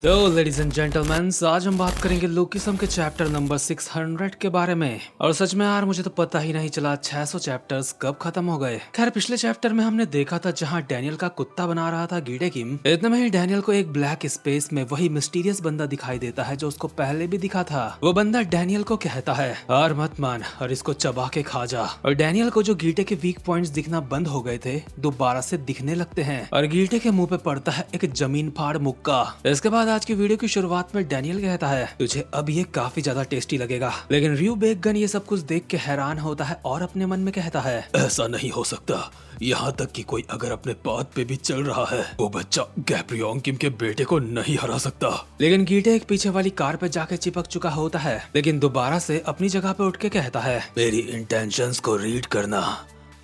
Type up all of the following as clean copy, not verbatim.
तो ladies and gentleman, आज हम बात करेंगे लुकिसम के चैप्टर नंबर 600 के बारे में। और सच में यार, मुझे तो पता ही नहीं चला 600 चैप्टर्स कब खत्म हो गए। खैर, पिछले चैप्टर में हमने देखा था जहां डैनियल का कुत्ता बना रहा था गीडे किम। इतने में ही डैनियल को एक ब्लैक स्पेस में वही मिस्टीरियस बंदा दिखाई देता है जो उसको पहले भी दिखा था। वो बंदा डैनियल को कहता है, हार मत मान और इसको चबा के खा जा। और डैनियल को जो गीटे के वीक पॉइंट्स दिखना बंद हो गए थे दोबारा से दिखने लगते हैं और गीटे के मुंह पे पड़ता है एक जमीन फाड़ मुक्का। इसके बाद आज की वीडियो की शुरुआत में डैनियल कहता है, तुझे अब ये काफी ज्यादा टेस्टी लगेगा। लेकिन रियो बेकगन ये सब कुछ देख के हैरान होता है और अपने मन में कहता है, ऐसा नहीं हो सकता। यहाँ तक कि कोई अगर अपने पाथ पे भी चल रहा है, वो बच्चा गैब्रियोन किम के बेटे को नहीं हरा सकता। लेकिन गीटे एक पीछे वाली कार पे जाके चिपक चुका होता है, लेकिन दोबारा से अपनी जगह पे उठ के कहता है, मेरी इंटेंशंस को रीड करना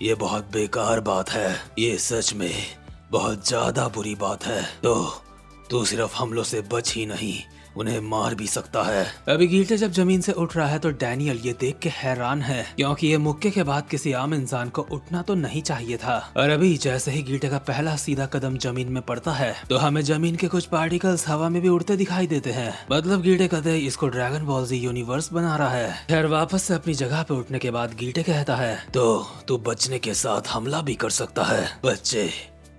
ये बहुत बेकार बात है। ये सच में बहुत ज्यादा बुरी बात है। तो तू सिर्फ हमलों से बच ही नहीं, उन्हें मार भी सकता है। अभी गीटे जब जमीन से उठ रहा है तो डैनियल ये देख के हैरान है, क्योंकि ये मुक्के के बाद किसी आम इंसान को उठना तो नहीं चाहिए था। और अभी जैसे ही गीटे का पहला सीधा कदम जमीन में पड़ता है तो हमें जमीन के कुछ पार्टिकल्स हवा में भी उड़ते दिखाई देते हैं। मतलब गीटे कदे इसको ड्रैगन बॉल जी यूनिवर्स बना रहा है। खैर, वापस से अपनी जगह पे उठने के बाद गीटे कहता है, तो तू बचने के साथ हमला भी कर सकता है। बच्चे,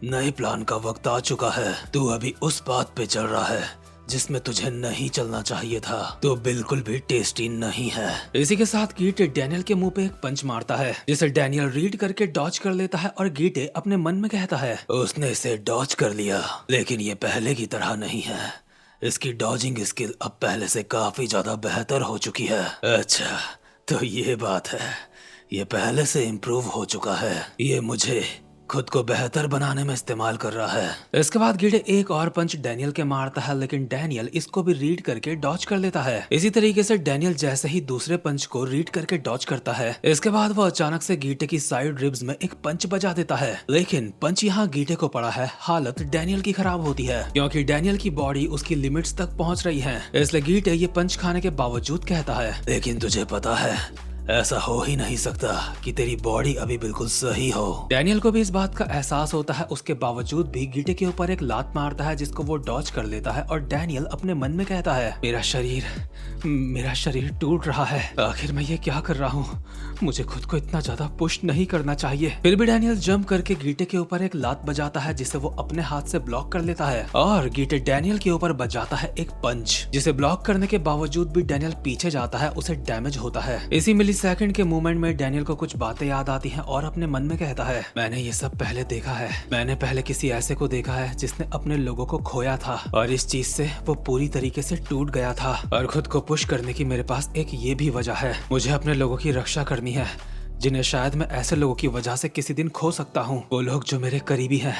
नए प्लान का वक्त आ चुका है। तू अभी उस बात पे चल रहा है जिसमें तुझे नहीं चलना चाहिए था। तो बिल्कुल भी टेस्टी नहीं है। इसी के साथ गीटे डैनियल के मुंह पे एक पंच मारता है, जिसे डैनियल रीड करके डॉज कर लेता है। और गीटे अपने मन में कहता है, उसने इसे डॉज कर लिया, लेकिन ये पहले की तरह नहीं है। इसकी डॉजिंग स्किल अब पहले से काफी ज्यादा बेहतर हो चुकी है। अच्छा, तो ये बात है, ये पहले से इम्प्रूव हो चुका है। ये मुझे खुद को बेहतर बनाने में इस्तेमाल कर रहा है। इसके बाद गीटे एक और पंच डैनियल के मारता है, लेकिन डैनियल इसको भी रीड करके डॉज कर लेता है। इसी तरीके से डैनियल जैसे ही दूसरे पंच को रीड करके डॉज करता है, इसके बाद वो अचानक से गीटे की साइड रिब्स में एक पंच बजा देता है। लेकिन पंच यहाँ गीटे को पड़ा है। हालत डैनियल की खराब होती है, क्योंकि डैनियल की बॉडी उसकी लिमिट्स तक पहुँच रही है। इसलिए गीटे ये पंच खाने के बावजूद कहता है, लेकिन तुझे पता है ऐसा हो ही नहीं सकता कि तेरी बॉडी अभी बिल्कुल सही हो। डैनियल को भी इस बात का एहसास होता है। उसके बावजूद भी गीटे के ऊपर एक लात मारता है, जिसको वो डॉज कर लेता है। और डैनियल अपने मन में कहता है, मेरा शरीर टूट रहा है। आखिर मैं ये क्या कर रहा हूँ? मुझे खुद को इतना ज्यादा पुश नहीं करना चाहिए। फिर भी डैनियल जंप करके गीटे के ऊपर एक लात बजाता है, जिसे वो अपने हाथ से ब्लॉक कर लेता है। और गीटे डैनियल के ऊपर बजाता है एक पंच, जिसे ब्लॉक करने के बावजूद भी डैनियल पीछे जाता है, उसे डैमेज होता है। इसी सेकंड के मूवमेंट में डैनियल को कुछ बातें याद आती हैं और अपने मन में कहता है, मैंने ये सब पहले देखा है। मैंने पहले किसी ऐसे को देखा है जिसने अपने लोगों को खोया था और इस चीज से वो पूरी तरीके से टूट गया था। और खुद को पुश करने की मेरे पास एक ये भी वजह है, मुझे अपने लोगों की रक्षा करनी है, जिन्हें शायद मैं ऐसे लोगों की वजह से किसी दिन खो सकता हूँ। वो लोग जो मेरे करीबी हैं,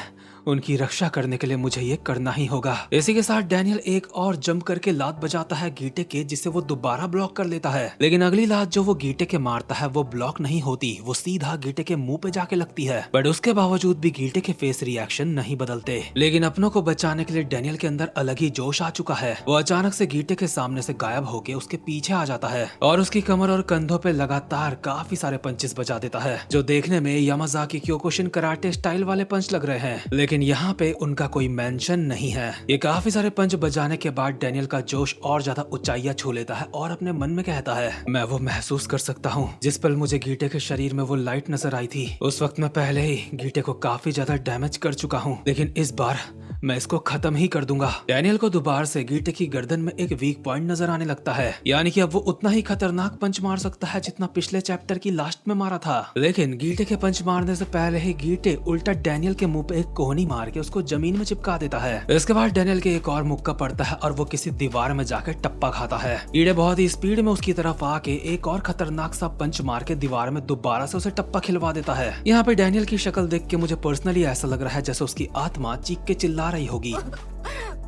उनकी रक्षा करने के लिए मुझे ये करना ही होगा। इसी के साथ डैनियल एक और जंप करके लात बजाता है गीटे के, जिसे वो दोबारा ब्लॉक कर लेता है। लेकिन अगली लात जो वो गीटे के मारता है वो ब्लॉक नहीं होती, वो सीधा गीटे के मुंह पे जाके लगती है। बट उसके बावजूद भी गीटे के फेस रिएक्शन नहीं बदलते। लेकिन अपनों को बचाने के लिए डैनियल के अंदर अलग ही जोश आ चुका है। वो अचानक से गीटे के सामने से गायब होके उसके पीछे आ जाता है और उसकी कमर और कंधों पे लगातार काफी सारे पंचेस बजा देता है, जो देखने में यामाजाकी क्योकुशिन कराटे स्टाइल वाले पंच लग रहे हैं। लेकिन यहाँ पे उनका कोई मेंशन नहीं है। ये काफी सारे पंच बजाने के बाद डैनियल का जोश और ज्यादा ऊंचाइयां छू लेता है और अपने मन में कहता है, मैं वो महसूस कर सकता हूँ जिस पल मुझे गीटे के शरीर में वो लाइट नजर आई थी। उस वक्त मैं पहले ही गीटे को काफी ज्यादा डैमेज कर चुका हूँ, लेकिन इस बार मैं इसको खत्म ही कर दूंगा। डैनियल को दोबारा से गीटे की गर्दन में एक वीक पॉइंट नजर आने लगता है, यानी कि अब वो उतना ही खतरनाक पंच मार सकता है जितना पिछले चैप्टर की लास्ट में मारा था। लेकिन गीटे के पंच मारने से पहले ही गीटे उल्टा डैनियल के मुंह पे एक कोहनी मार के उसको जमीन में चिपका देता है। इसके बाद डैनियल के एक और मुक्का पड़ता है और वो किसी दीवार में जाकर टप्पा खाता है। गीटे बहुत ही स्पीड में उसकी तरफ आके एक और खतरनाक सा पंच मार के दीवार में दोबारा से उसे टप्पा खिलवा देता है। यहाँ पे डैनियल की शक्ल देख के मुझे पर्सनली ऐसा लग रहा है जैसे उसकी आत्मा चीख के चिल्ला रही होगी।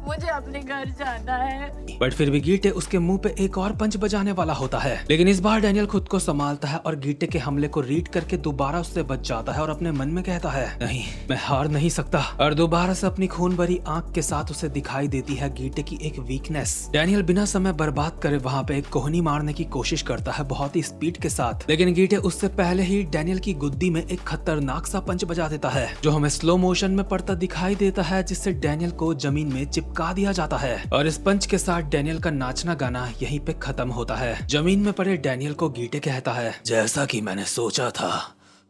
मुझे अपने घर जाना है। बट फिर भी गीटे उसके मुंह पे एक और पंच बजाने वाला होता है, लेकिन इस बार डैनियल खुद को संभालता है और गीटे के हमले को रीड करके दोबारा उससे बच जाता है और अपने मन में कहता है, नहीं, मैं हार नहीं सकता। और दोबारा से अपनी खून भरी आंख के साथ उसे दिखाई देती है गीटे की एक वीकनेस। डैनियल बिना समय बर्बाद करे वहाँ पे एक कोहनी मारने की कोशिश करता है बहुत ही स्पीड के साथ, लेकिन गीटे उससे पहले ही डैनियल की गुद्दी में एक खतरनाक सा पंच बजा देता है, जो हमें स्लो मोशन में पड़ता दिखाई देता है, जिससे डैनियल को जमीन में चिपक चिपका दिया जाता है और इस पंच के साथ डैनियल का नाचना गाना यहीं पे खत्म होता है। जमीन में पड़े डैनियल को गीटे कहता है, जैसा कि मैंने सोचा था,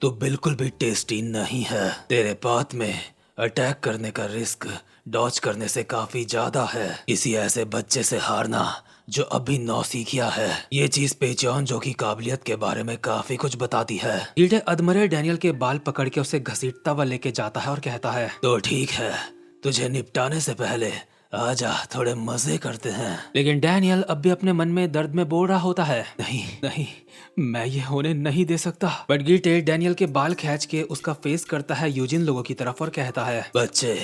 तो बिल्कुल भी टेस्टी नहीं है। तेरे पाथ में अटैक करने का रिस्क डॉज करने से काफी ज्यादा है। किसी ऐसे बच्चे से हारना जो अभी नौसिखिया है, ये चीज पेचौन जो की काबिलियत के बारे में काफी कुछ बताती है। गीटे अधमरे डैनियल के बाल पकड़ के उसे घसीटता हुआ लेके जाता है और कहता है, तो ठीक है, तुझे निपटाने से पहले आजा, थोड़े मजे करते हैं। लेकिन डैनियल अब भी अपने मन में दर्द में बोल रहा होता है, नहीं नहीं, मैं ये होने नहीं दे सकता। बट गीटे डैनियल के बाल खींच के उसका फेस करता है यूजिन लोगों की तरफ और कहता है, बच्चे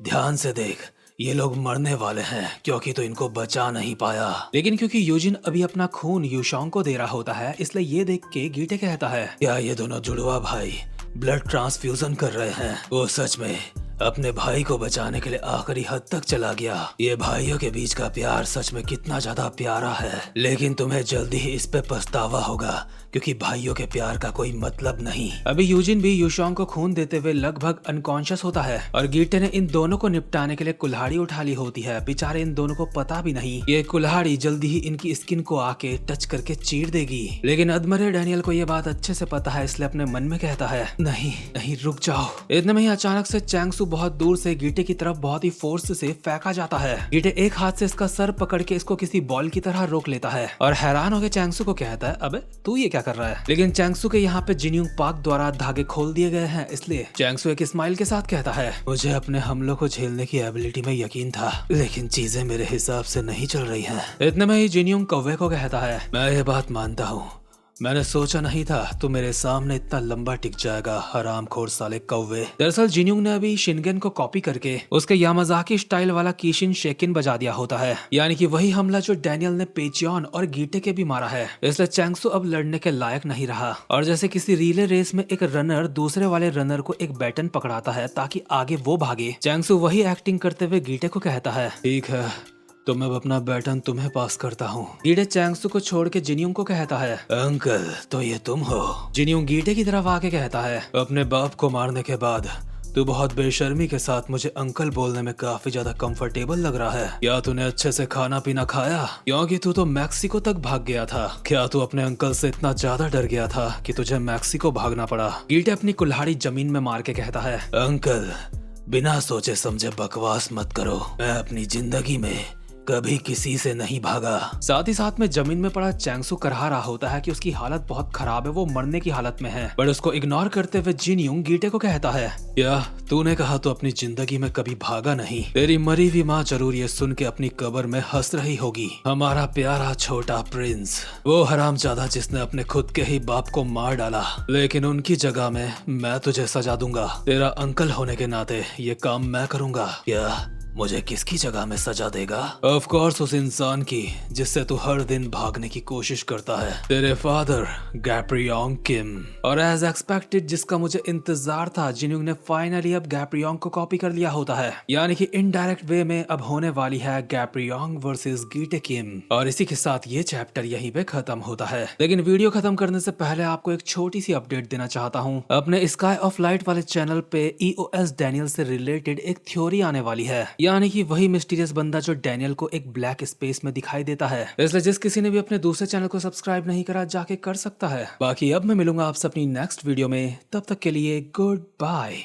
ध्यान से देख, ये लोग मरने वाले हैं क्योंकि तो इनको बचा नहीं पाया। लेकिन क्योंकि यूजिन अभी अपना खून यूशोंग को दे रहा होता है, इसलिए ये देख के गीटे कहता है, क्या ये दोनों जुड़वा भाई ब्लड ट्रांसफ्यूजन कर रहे हैं? वो सच में अपने भाई को बचाने के लिए आखिरी हद तक चला गया। ये भाइयों के बीच का प्यार सच में कितना ज्यादा प्यारा है, लेकिन तुम्हें जल्दी ही इस पे पछतावा होगा क्योंकि भाइयों के प्यार का कोई मतलब नहीं। अभी यूजिन भी यूशोंग को खून देते हुए लगभग अनकॉन्शियस होता है और गीटे ने इन दोनों को निपटाने के लिए कुल्हाड़ी उठा ली होती है। बेचारे इन दोनों को पता भी नहीं ये कुल्हाड़ी जल्दी ही इनकी स्किन को आके टच करके चीर देगी। लेकिन अधमरे डैनियल को ये बात अच्छे से पता है, इसलिए अपने मन में कहता है, नहीं नहीं, रुक जाओ। इतने में ही अचानक से चैंगसू बहुत दूर से गीटे की तरफ बहुत ही फोर्स से फेंका जाता है। गीटे एक हाथ से इसका सर पकड़ के इसको किसी बॉल की तरह रोक लेता है और हैरान होकर चैंगसू को कहता है, अबे तू ये क्या कर रहा है? लेकिन चैंगसू के यहाँ पे जिन्यूंग पाक द्वारा धागे खोल दिए गए हैं, इसलिए चैंगसू एक स्माइल के साथ कहता है, मुझे अपने हमलों को झेलने की एबिलिटी में यकीन था, लेकिन चीजें मेरे हिसाब से नहीं चल रही हैं। इतने में ही जिन्यूंग कौवे को कहता है, मैं ये बात मानता हूँ, मैंने सोचा नहीं था तू मेरे सामने इतना लंबा टिक जाएगा, हरामखोर साले कौवे। दरअसल जिन्यूंग ने अभी शिनगन को कॉपी करके उसके यामाजाकी स्टाइल वाला कीशिन शेकिन बजा दिया होता है, यानी कि वही हमला जो डैनियल ने पेचियन और गीटे के भी मारा है। इसलिए चैंगसू अब लड़ने के लायक नहीं रहा और जैसे किसी रिले रेस में एक रनर दूसरे वाले रनर को एक बैटन पकड़ाता है ताकि आगे वो भागे, चैंगसू वही एक्टिंग करते हुए गीटे को कहता है, ठीक है, तो मैं अपना बैटन तुम्हें पास करता हूँ। गीटे चैंगसू को छोड़ के जिन्यूंग को कहता है, अंकल तो ये तुम हो? जिन्यूंग गीटे की तरफ आके कहता है, अपने बाप को मारने के बाद तू बहुत बेशर्मी के साथ मुझे अंकल बोलने में काफी ज्यादा कंफर्टेबल लग रहा है। क्या तूने अच्छे से खाना पीना खाया? क्योंकि तू तो मैक्सिको तक भाग गया था। क्या तू अपने अंकल से इतना ज्यादा डर गया था कि तुझे मैक्सिको भागना पड़ा? गीटे अपनी कुल्हाड़ी जमीन में मार के कहता है, अंकल बिना सोचे समझे बकवास मत करो, मैं अपनी जिंदगी में कभी किसी से नहीं भागा। साथ ही साथ में जमीन में पड़ा चैंगसू करहा रहा होता है कि उसकी हालत बहुत खराब है, वो मरने की हालत में है। बट उसको इग्नोर करते हुए जिन्यूंग गीटे को कहता है, क्या तूने कहा तो अपनी जिंदगी में कभी भागा नहीं? तेरी मरी हुई माँ जरूर ये सुन के अपनी कब्र में हंस रही होगी। हमारा प्यारा छोटा प्रिंस, वो हरामजादा जिसने अपने खुद के ही बाप को मार डाला, लेकिन उनकी जगह में मैं तुझे सजा दूंगा। तेरा अंकल होने के नाते ये काम मैं करूंगा। क्या मुझे किसकी जगह में सजा देगा? ऑफ कोर्स उस इंसान की जिससे तू हर दिन भागने की कोशिश करता है, तेरे फादर गैप्रियोंग किम। और एज एक्सपेक्टेड जिसका मुझे इंतजार था, जिन्यूंग ने फाइनली अब गैप्रियोंग को कॉपी कर लिया होता है, यानी कि इनडायरेक्ट वे में अब होने वाली है गैप्रियोंग वर्सेस गीटे किम। और इसी के साथ ये चैप्टर यहीं पे खत्म होता है। लेकिन वीडियो खत्म करने से पहले आपको एक छोटी सी अपडेट देना चाहता हूँ। अपने स्काई ऑफ लाइट वाले चैनल पे EOS डैनियल से रिलेटेड एक थ्योरी आने वाली है, यानी कि वही मिस्टीरियस बंदा जो डैनियल को एक ब्लैक स्पेस में दिखाई देता है। इसलिए जिस किसी ने भी अपने दूसरे चैनल को सब्सक्राइब नहीं करा जाके कर सकता है। बाकी अब मैं मिलूंगा आपसे अपनी नेक्स्ट वीडियो में, तब तक के लिए गुड बाय।